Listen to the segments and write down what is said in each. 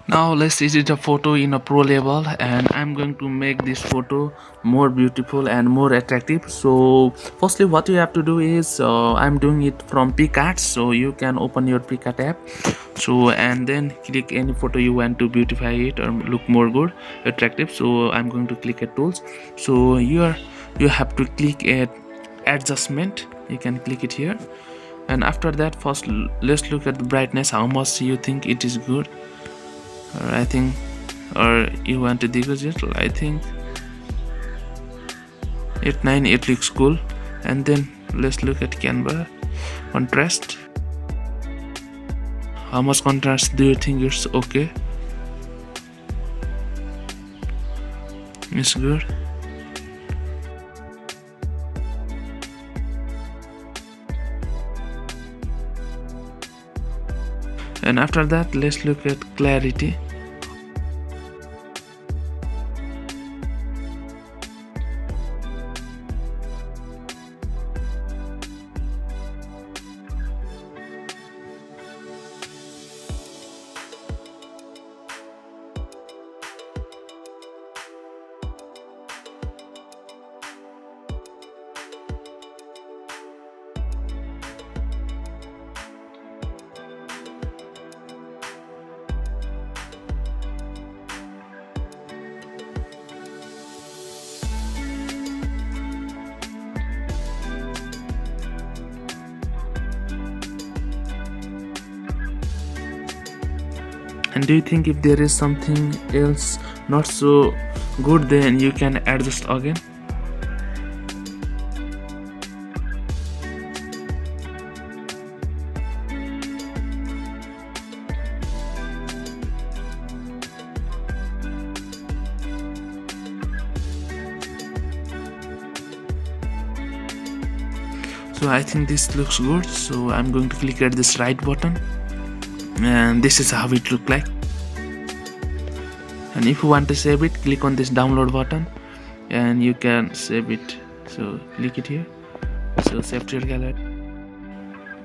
Now let's edit a photo in a pro level, and I'm going to make this photo more beautiful and more attractive. So firstly what you have to do is I'm doing it from picart, so you can open your picart app, so and then click any photo you want to beautify it or look more good attractive. So I'm going to click at tools. So you have to click at adjustment, you can click it here, and after that first let's look at the brightness, how much you think it is good, or I think, or you want to decrease it. I think 898 looks cool. And then let's look at Canva contrast, how much contrast do you think it's okay? It's good. And after that let's look at clarity. And do you think if there is something else not so good, then you can adjust again? So I think this looks good, so I'm going to click at this right button, and this is how it look like. And if you want to save it, click on this download button and you can save it. So click it here, so save to your gallery.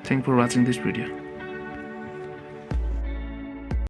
Thanks for watching this video.